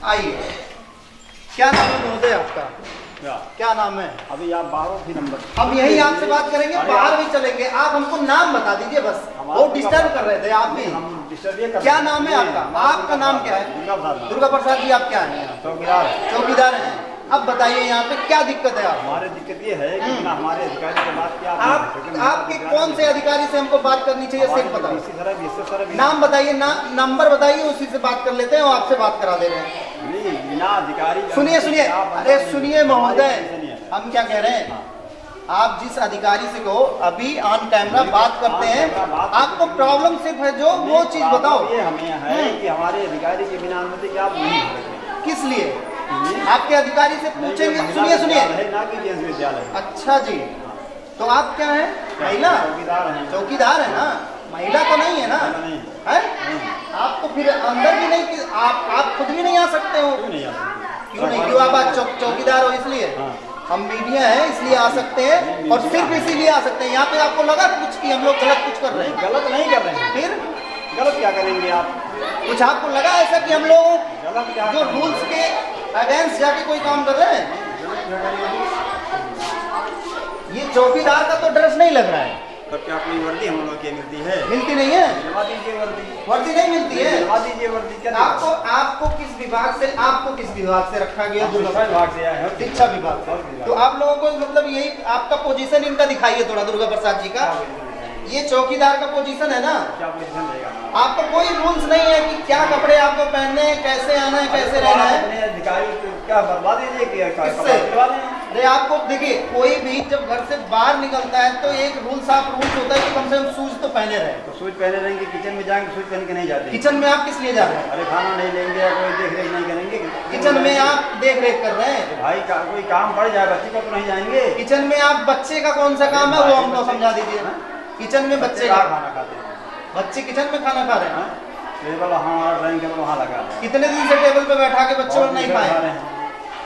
आइए, क्या नाम है महोदय आपका? क्या नाम है? अभी आप 12 नंबर, हम यही आपसे बात करेंगे, बाहर भी चलेंगे। आप हमको नाम बता दीजिए बस। वो डिस्टर्ब कर रहे थे आप भी। क्या नाम है आपका? आपका नाम क्या है? दुर्गा प्रसाद जी। आप क्या है? चौकीदार हैं। अब बताइए यहाँ पे क्या दिक्कत है? आप हमारे दिक्कत ये है कि हमारे अधिकारी के बात क्या आपके कौन से अधिकारी से हमको बात करनी चाहिए सिर्फ बताओ। नाम बताइए, नंबर बताइए, उसी से बात कर लेते हैं और आपसे बात करा दे रहे हैं। बिना अधिकारी सुनिए सुनिए, अरे सुनिए महोदय, हम क्या कह रहे हैं, आप जिस अधिकारी से कहो अभी ऑन कैमरा बात करते हैं, आपको प्रॉब्लम सिर्फ है जो वो चीज बताओ। ये हमें है कि हमारे अधिकारी के बिना अनुमति के आप नहीं हो। किस लिए? आपके अधिकारी से पूछेंगे। सुनिए सुनिए, विद्यालय। अच्छा जी, तो आप क्या है? महिला चौकीदार है। चौकीदार है ना, महिला तो नहीं है ना? है आप तो फिर अंदर भी नहीं, आप खुद भी नहीं आ सकते हो? क्यों नहीं? क्यों आप चौकीदार हो इसलिए? हम मीडिया है इसलिए आ सकते हैं, और सिर्फ इसीलिए आ सकते हैं। यहाँ पे आपको लगा कुछ कि हम लोग गलत कुछ कर रहे हैं? गलत नहीं कर रहे हैं। फिर गलत क्या करेंगे आप? कुछ आपको लगा ऐसा कि हम लोग जो रूल्स के अगेंस्ट जाके कोई काम कर रहे हैं? ये चौकीदार का तो ड्रेस नहीं लग रहा है। तो क्या कोई वर्दी हम लोग की मिलती है? मिलती नहीं है। दिलवा दीजिए वर्दी। वर्दी नहीं मिलती है? दिलवा दीजिए वर्दी। क्या आपको किस विभाग से रखा गया? शिक्षा विभाग से आया है। शिक्षा विभाग। तो आप लोगों को मतलब यही आपका पोजीशन इनका दिखाइए थोड़ा, दुर्गा प्रसाद जी का। ये चौकीदार का पोजीशन है ना? क्या पोजीशन रहेगा? आपको कोई रूल्स नहीं है कि क्या कपड़े आपको पहनने हैं, कैसे आना है, कैसे रहना है? अपने अधिकारी क्या बर्बा दीजिए? अरे आपको देखिए, कोई भी जब घर से बाहर निकलता है तो एक रूल्स होता है कि कम से कम शूज तो पहने रहे। तो शूज पहने रहेंगे, किचन में जाएंगे शूज पहन के नहीं जाते। किचन में आप किस लिए जा रहे हैं? अरे खाना नहीं लेंगे या कोई देख रेख नहीं करेंगे? किचन में आप देख रेख कर रहे हैं? भाई कोई काम पड़ जाए बच्चे को तो नहीं जाएंगे। किचन में आप बच्चे का कौन सा काम है वो हमको समझा दीजिए। किचन में बच्चे का खाना खाते हैं। बच्चे किचन में खाना खा रहे हैं? टेबल ड्राइंग टेबल वहाँ लगा है। कितने दिन से टेबल पे बैठा के बच्चे लोग नहीं खाए?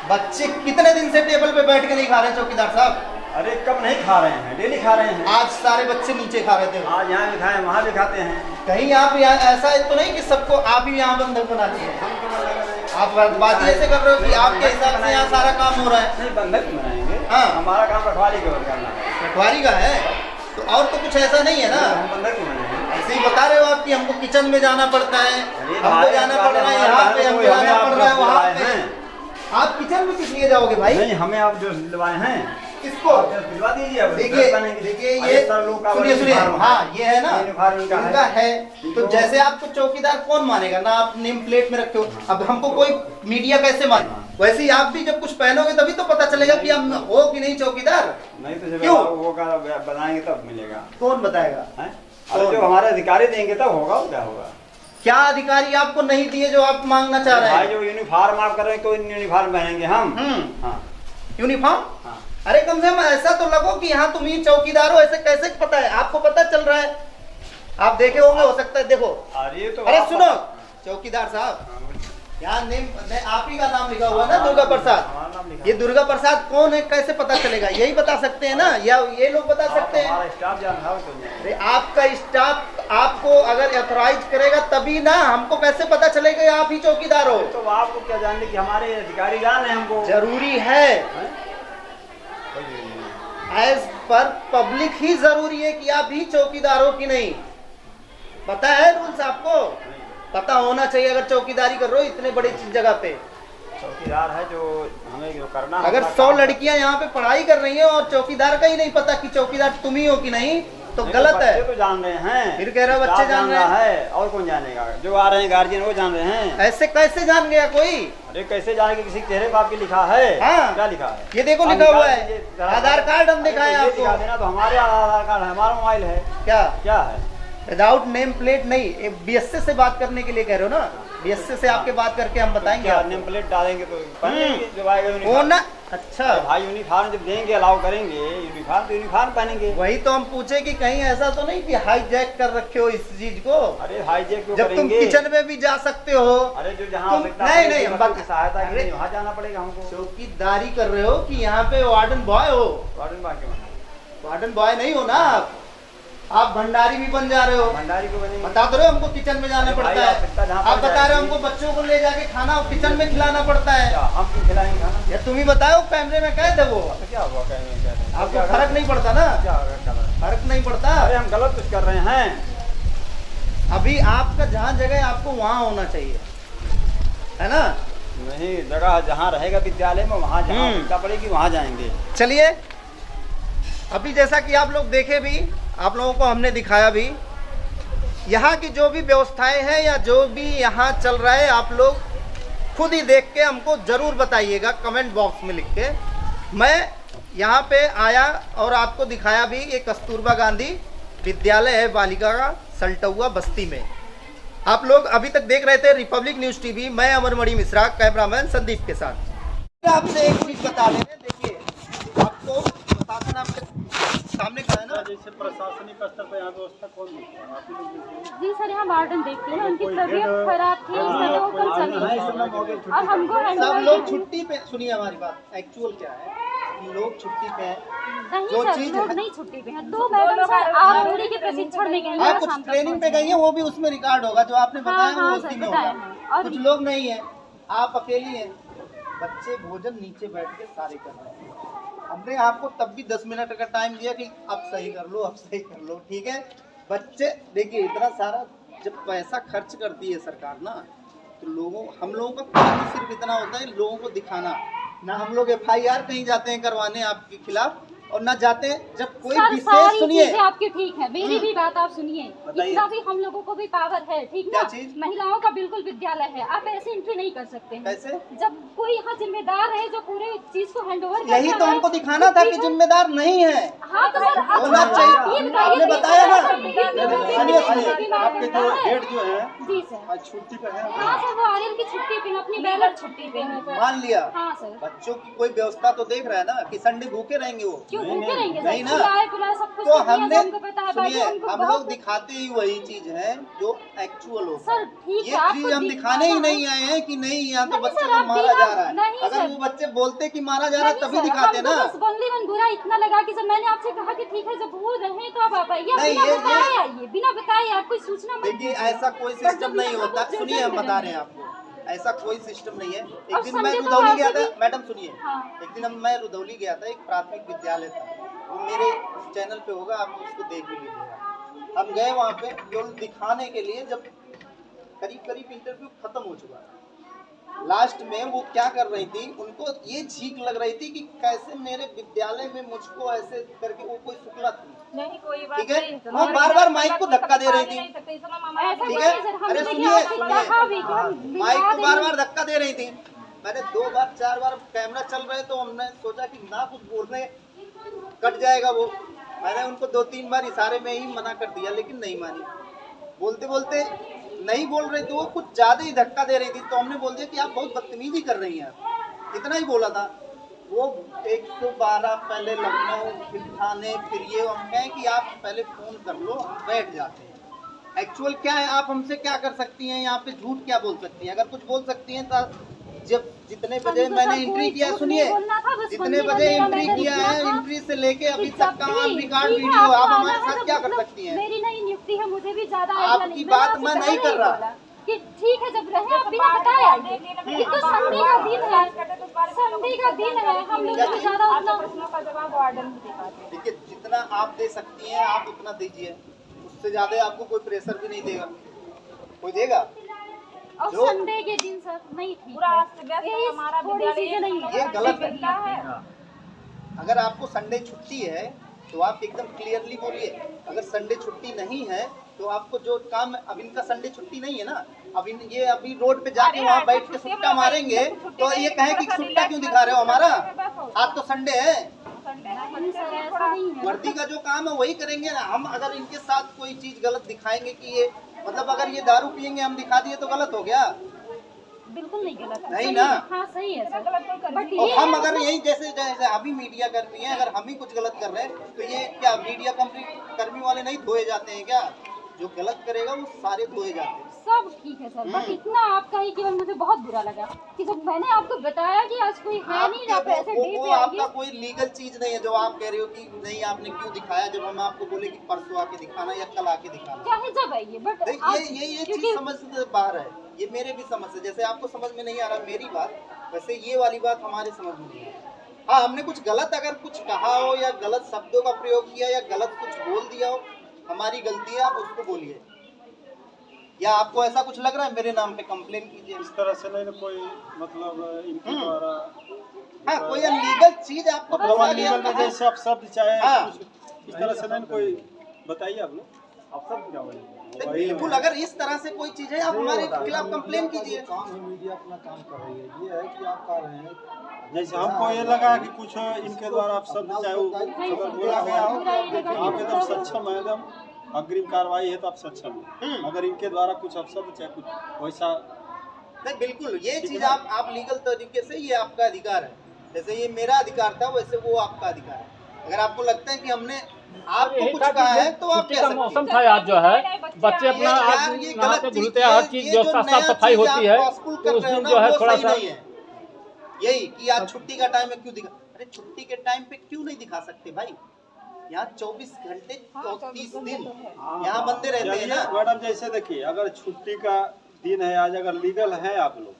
बच्चे कितने दिन से टेबल पे बैठ के नहीं खा रहे हैं चौकीदार साहब? अरे कब नहीं खा रहे हैं, डेली खा रहे हैं। आज सारे बच्चे नीचे खा रहे थे। आज यहाँ भी खाए वहाँ भी खाते हैं। कहीं आप यहाँ ऐसा तो नहीं कि सबको आप ही यहाँ बंधक बना दिए? आप बात ऐसे कर रहे हो कि आपके हिसाब से यहाँ सारा काम हो रहा है? नहीं, बंधक ही बनाएंगे। हाँ, हमारा काम रखवाली केवल करना है। रखवाली का है तो और तो कुछ ऐसा नहीं है ना? हम बंधक ही बनाएंगे। ऐसे ही बता रहे हो आप कि हमको किचन में जाना पड़ता है, हमको जाना पड़ रहा है, यहाँ पे हमको जाना पड़ रहा है, वहाँ पे। आप किचन में किस लिए जाओगे भाई? नहीं, हमें आप जो दिलवाए हैं किसको दिलवा दीजिए। देखिए ये सुनिए, हाँ ये है ना इनका है। तो जैसे आपको चौकीदार कौन मानेगा ना? आप नेम प्लेट में रखे हो, अब हमको कोई मीडिया कैसे माने? वैसे ही आप भी जब कुछ पहनोगे तभी तो पता चलेगा कि आप हो कि नहीं चौकीदार। नहीं तो क्यों बताएंगे तब मिलेगा। कौन बताएगा? अरे जो हमारे अधिकारी देंगे तब होगा। क्या होगा? क्या अधिकारी आपको नहीं दिए जो आप मांगना चाह रहे हैं? जो यूनिफॉर्म आप कर रहे हैं, कोई यूनिफॉर्म पहनेंगे हम। यूनिफॉर्म? अरे कम से कम ऐसा तो लगो कि हाँ तुम ही चौकीदार हो। ऐसे कैसे पता है? आपको पता चल रहा है, आप देखे होंगे, हो सकता है। देखो अरे सुनो चौकीदार साहब, यहाँ नेम आप ही का नाम लिखा हुआ है ना, दुर्गा प्रसाद। ये दुर्गा प्रसाद कौन है कैसे पता चलेगा? यही बता सकते हैं ना, या ये लोग बता सकते हैं? अरे आपका स्टाफ आपको अगर ऑथराइज करेगा तभी ना, हमको कैसे पता चलेगा आप ही चौकीदार हो? तो आपको क्या जानने कि हमारे अधिकारी जान है हमको? जरूरी है, एज पर पब्लिक ही जरूरी है कि आप ही चौकीदार हो कि नहीं। पता है रूल्स आपको? पता होना चाहिए अगर चौकीदारी कर रहे हो इतने बड़ी जगह पे। चौकीदार है जो हमें जो करना। अगर 100 लड़कियां यहाँ पे पढ़ाई कर रही हैं और चौकीदार का ही नहीं पता कि चौकीदार तुम ही हो कि नहीं, तो गलत है। तो जान रहे हैं, फिर कह रहे हो बच्चे जान रहे हैं, और कौन जानेगा? जो आ रहे हैं गार्जियन वो जान रहे हैं। ऐसे कैसे जान गया कोई? अरे कैसे जानेंगे? किसी चेहरे पर आपके लिखा है। हाँ, क्या लिखा है? ये देखो लिखा हुआ है, आधार कार्ड हम दिखाए आपको। दिखा देना तो हमारे आधार कार्ड है, हमारा मोबाइल है। क्या है? विदाउट नेम प्लेट नहीं, बीएससी से बात करने के लिए कह रहे हो ना? बीएससी से आपके बात करके हम बताएंगे। नेम प्लेट डालेंगे तो जब आएगा ना। अच्छा भाई यूनिफॉर्म जब देंगे, अलाउ करेंगे यूनिफॉर्म तो यूनिफॉर्म पहनेंगे। वही तो हम पूछे कि कहीं ऐसा तो नहीं कि हाईजैक कर रखे हो इस चीज को? अरे हाईजैक क्यों जब करेंगे? तुम किचन में भी जा सकते हो। अरे जो जहाँ नहीं हम बात सहायता के लिए वहाँ जाना पड़ेगा हमको। चौकीदारी कर रहे हो कि यहाँ पे वार्डन बॉय हो? वार्डन बॉय क्यों? वार्डन बॉय नहीं हो ना आप? आप भंडारी भी बन जा रहे हो। भंडारी को बनेंगे। बता तो रहे हो हमको किचन में जाना अरे भाई, पड़ता आप इतना है। जहाँ आप पर बता रहे हो जाएंगे। हमको बच्चों को ले जाके खाना किचन में खिलाना पड़ता है। क्या हम क्यों खिलाएंगे खाना? ये तुम ही बताओ, कैमरे में कह दे वो। तो क्या हुआ कहेंगे क्या नहीं? आपको फर्क नहीं पड़ता ना? क्या होगा गलत? फर्क नहीं पड़ता। अरे हम गलत कुछ कर रहे हैं। अभी आपका जहाँ जगह है आपको वहाँ होना चाहिए, है ना? नहीं, जगह जहाँ रहेगा विद्यालय में वहाँ जहाँ आवश्यकता पड़ेगी वहाँ जाएंगे। चलिए, अभी जैसा कि आप लोग देखे भी, आप लोगों को हमने दिखाया भी, यहाँ की जो भी व्यवस्थाएं हैं या जो भी यहाँ चल रहा है, आप लोग खुद ही देख के हमको ज़रूर बताइएगा कमेंट बॉक्स में लिख के। मैं यहाँ पे आया और आपको दिखाया भी, ये कस्तूरबा गांधी विद्यालय है बालिका का, सल्टुआ बस्ती में। आप लोग अभी तक देख रहे थे रिपब्लिक न्यूज़ टीवी। मैं अमरमणि मिश्रा, कैमरामैन संदीप के साथ। आपसे एक चीज़ बता रहे हैं, देखिए आपको प्रशासन आपके सामने खड़ा है ना, जैसे प्रशासनिक स्तर पर यहाँ व्यवस्था कौन देखता है? आप ही लोग देखते हैं। जी सर, यहाँ वार्डन देखते हैं, उनकी तबीयत खराब थी इसलिए वो कल चले गए और हमको सब हैंडओवर लोग छुट्टी पे। सुनिए हमारी बात, एक्चुअल क्या है, लोग छुट्टी पे हैं। नहीं जो सर, चीज लोग है- नहीं छुट्टी पे हैं। 2 मैडम सर आरओडी के प्रशिक्षण में गई हाँ, हैं, कुछ शाम तक ट्रेनिंग पे पहुंचेंगी। गई है, वो भी उसमें रिकॉर्ड होगा जो आपने बताया हाँ, वो सर, उसी में बताया होगा। है। और कुछ लोग नहीं है, आप अकेली हैं। बच्चे भोजन नीचे बैठ के सारे कर रहे हैं। हमने आपको तब भी 10 मिनट का टाइम दिया कि अब सही कर लो, अब सही कर लो, ठीक है? बच्चे देखिए, इतना सारा जब पैसा खर्च करती है सरकार ना, तो हम लोगों का काम ही सिर्फ इतना होता है लोगों को दिखाना। ना हम लोग FIR कहीं जाते हैं करवाने आपके खिलाफ, और ना जाते हैं जब कोई सर, विशेष। सारी सुनिए, चीजें आपकी ठीक है, मेरी भी बात आप सुनिए। बताइए। इतना भी हम लोगों को भी पावर है, ठीक ना? क्या चीज? महिलाओं का बिल्कुल विद्यालय है, आप ऐसे एंट्री नहीं कर सकते हैं। कैसे? जब कोई यहाँ जिम्मेदार है जो पूरे चीज को हैंडओवर यही तो हमको दिखाना था कि जिम्मेदार नहीं है। हाँ, तो सर होना चाहिए। आपने बताया ना। सुनिए, सुनिए, आपके जो हेड जो है जी सर, आज छुट्टी पर है। हाँ सर, वो आर्यन की छुट्टी पे है, अपनी बैलर छुट्टी पे है सर। मान लिया, हाँ सर, बच्चों की कोई व्यवस्था तो देख रहा है ना कि संडे भूखे रहेंगे वो। क्यों भूखे रहेंगे नहीं सर? ना। खिलाए पिलाए सब कुछ तो तो दिया, हमने, हमको पता है बाकी सुनिए, हमको हम बहुत- लोग दिखाते ही वही चीज है जो एक्चुअल होता सर, है। ठीक ये है, आपको चीज हम दिखाना दिखाने ही है। नहीं आए हैं कि नहीं यहाँ तो नहीं बच्चे सर, को आप मारा बिना- जा रहा है। नहीं अगर सर। वो बच्चे बोलते कि मारा जा रहा है नहीं तभी सर, दिखाते हमको ना। बस ओनली वन बुरा इतना लगा कि सर मैंने आपसे कहा कि ठीक है जब वो रहे तो आप आइए, नहीं, बिना ये- बताए आइए, बिना बताए आप कोई सूचना मत देखिए, दीजिए। ऐसा कोई पर सिस्टम जब नहीं यहाँ होता। कुछ सुनिए, हम जरूरत बता है। रहे हैं आपको, ऐसा कोई सिस्टम नहीं है। एक और दिन मैं संडे को रुदौली गया वैसे था, भी- मैडम सुनिए, हाँ। एक दिन मैं रुदौली गया था, एक प्राथमिक विद्यालय था, वो मेरे चैनल पे होगा, आप उसको देख भी लीजिएगा। हम गए वहाँ पे केवल दिखाने के लिए, जब करीब करीब इंटरव्यू खत्म हो चुका था, लास्ट में वो क्या कर रही थी, उनको ये छींक लग रही थी कि कैसे मेरे विद्यालय में मुझको ऐसे करके, वो कोई शुक्ला थी, नहीं कोई बात ठीक है? नहीं। वो बार बार माइक को धक्का दे रही थी, ऐसा ठीक कोई है? नहीं सर, हम अरे देखिए सुनिए, आपसे सुनिए, कहा भी कि हम माइक दिखा को बार देंगे। बार धक्का दे रही थी। मैंने 2 बार 4 बार कैमरा चल रहे तो हमने सोचा कि ना कुछ बोलने कट जाएगा वो। मैंने उनको 2-3 बार इशारे में ही मना कर दिया, लेकिन नहीं मानी। बोलते बोलते नहीं बोल रही थी वो, कुछ ज्यादा ही धक्का दे रही थी, तो हमने बोल दिया कि आप बहुत बदतमीजी कर रही हैं, इतना ही बोला था। वो 112 पहले लखनऊ, फिर थाने, फिर ये, हम कहें कि आप पहले फोन कर लो, हम बैठ जाते हैं। एक्चुअल क्या है, आप हमसे क्या कर सकती हैं, यहाँ पे झूठ क्या बोल सकती हैं? अगर कुछ बोल सकती हैं तो जब जितने बजे हमको मैंने सर एंट्री कोई किया, झूठ सुनिए, नहीं बोलना था, बस जितने बंदी बजे बंदी का एंट्री मैंने किया लिखा है, था। एंट्री से लेके अभी कि तक जब का भी- ऑन रिकॉर्ड ठीक है, वीडियो, आप आपको हमारे आना है साथ तो क्या कर मतलब सकती हैं? मेरी नई नियुक्ति है, मुझे भी ज्यादा आइडिया आपकी नहीं। बात मैंने मैं आपसे नहीं पहले कर रहा। बोला कि ठीक है, जब रहे आप बिना बताए आइए। ये तो संडे का दिन है, संडे का दिन है, हम लोग भी ज्यादा उतना प्रश्नों का जवाब वार्डन ही दिखाते। देखिए, जितना आप दे सकती हैं आप उतना दीजिए, उससे ज्यादा आपको कोई प्रेशर भी नहीं देगा। कोई देगा? और जो- संडे के दिन सर नहीं ठीक पूरा है। अस्त व्यस्त ये हमारा थोड़ी विद्यालय चीजें नहीं ये गलत है। क्या है? अगर आपको संडे छुट्टी है तो आप एकदम क्लियरली बोलिए। अगर संडे छुट्टी नहीं है तो आपको जो काम, अब इनका संडे छुट्टी नहीं है ना, अब ये अभी रोड पे जाके वहाँ बैठ के सुट्टा मारेंगे तो ये कहें कि सुट्टा क्यों दिखा रहे हो हमारा, आज तो संडे है। नहीं सर, ऐसा नहीं है। वर्दी का जो काम है वही करेंगे ना हम। अगर इनके साथ कोई चीज गलत दिखाएंगे कि ये, मतलब अगर ये दारू पियेंगे हम दिखा दिए तो गलत हो गया। बिल्कुल नहीं गलत है, नहीं सही ना। है। हाँ सही है सर, बट और ये हम है अगर मतलब- यही जैसे जैसे अभी मीडिया कर्मी है, अगर हम ही कुछ गलत कर रहे हैं तो ये क्या मीडिया कर्मी वाले नहीं धोए जाते हैं क्या? जो गलत करेगा वो सारे धोए जाते हैं। सब ठीक है सर, बट इतना आप कही कि मुझे बहुत बहुत बुरा लगा कि जब मैंने आपको बताया कि आज कोई है नहीं ना पैसे डे वो पे आपका आइए। कोई लीगल चीज नहीं है जो आप कह रहे हो कि नहीं आपने क्यों दिखाया, जब हम आपको बोले कि परसों आके दिखाना या कल आके दिखाना। चाहे जब आइए बट ये चीज समझ से बाहर है, ये मेरे भी समझ से, जैसे आपको समझ में नहीं आ रहा मेरी बात, वैसे ये वाली बात हमारे समझ में नहीं आ रही। हाँ, हमने कुछ गलत अगर कुछ कहा हो या गलत शब्दों का प्रयोग किया या गलत कुछ बोल दिया हो, हमारी गलती है, आप उसको बोलिए। या आपको ऐसा कुछ लग रहा है मेरे नाम पे कंप्लेन कीजिए। इस तरह से नहीं कोई मतलब इनके द्वारा हाँ, कोई लीगल चीज आपको फंसा गया लीगल में जैसे आप शब्द चाहे हाँ। इस तरह से नहीं कोई बताइए आप लोग, आप सब क्या तो बिल्कुल, अगर इस तरह से कोई चीज है आप हमारे खिलाफ कंप्लेन कीजिए। मीडिया अपना काम कर रही है, ये है कि आप कह रहे हैं जैसे हमको ये लगा कि कुछ इनके द्वारा आप शब्द चाहे वो अगर बोला गया हो आप एकदम सक्षम है, एकदम अग्रिम कार्रवाई है तो आप सक्षम हैं। अगर इनके द्वारा कुछ अपशब्द चाहे कुछ वैसा नहीं, बिल्कुल ये चीज आप लीगल तरीके से, ये आपका अधिकार है, जैसे ये मेरा अधिकार था वैसे वो आपका अधिकार है। अगर आपको लगता है कि हमने आपको कुछ कहा है तो आप कह सकते हैं। मौसम था आज जो है बच्चे अपना आज नहाते धुलते हर चीज जो साफ सफाई होती है तो उस दिन जो है थोड़ा सा यही कि आज छुट्टी का टाइम है क्यों दिखा, अरे छुट्टी के टाइम पे क्यों नहीं दिखा सकते भाई, यहाँ 24 घंटे 30 दिन यहाँ बंदे रहते हैं ना मैडम। जैसे देखिए अगर छुट्टी का दिन है आज, अगर लीगल है आप लोग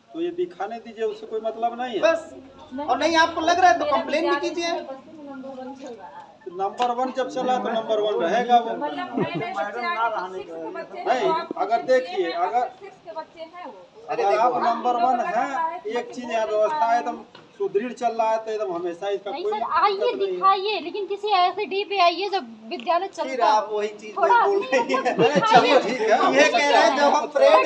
तो ये दिखाने दीजिए, उससे कोई मतलब नहीं है बस। और नहीं आपको लग रहा है तो कंप्लेन भी कीजिए। नंबर 1 जब चला तो नंबर 1 रहेगा वो। नहीं, अगर देखिए अगर आप नंबर 1 है, एक चीज है व्यवस्था एकदम सुदृढ़ चल रहा है तो एकदम हमेशा इसका नहीं कोई सर आइए दिखाइए, लेकिन किसी ऐसे डे पे आइए जब विद्यालय फिर चलता आप वही चीज थोड़ा बोल रही हैं। दिखाइए। ठीक है, ये कह रहे हैं जब हम परेड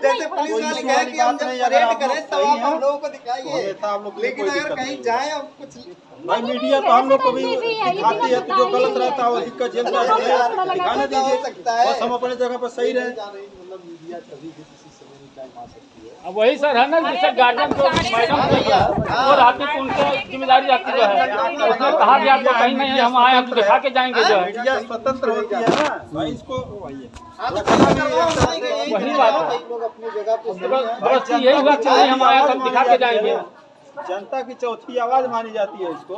जैसे पुलिस कोई वाले इशू कहे वाली कि हम बात जब नहीं, अगर परेड आप करें लोग तब सही आप हम हैं, लोगों को तो दिखाइए, अन्यथा आप लोग के लिए लेकिन कोई अगर दिक्कत कहीं नहीं। जाए हम कुछ भाई मीडिया तो हम लोग को भी दिखाती है, तो जो गलत रहता है वो दिक्कत झेल जाती है, दिखाने दीजिए, बस हम अपने जगह पर सही रहे। मतलब मीडिया कभी भी किसी समय नहीं टाइम आ सकती है। अब वही सर है ना, जैसे गार्जियन को मैडम वो रहती तो उनकी जिम्मेदारी रहती जो है, उसने कहा कि आपको कहीं नहीं है हम आए हम दिखा के जाएंगे जो है। मीडिया स्वतंत्र होती है ना भाई, इसको वही बात है, लोग अपनी जगह पे सही हैं। बस यही हुआ कि नहीं हम आए हम दिखा के जाएंगे। जनता की चौथी आवाज मानी जाती है इसको,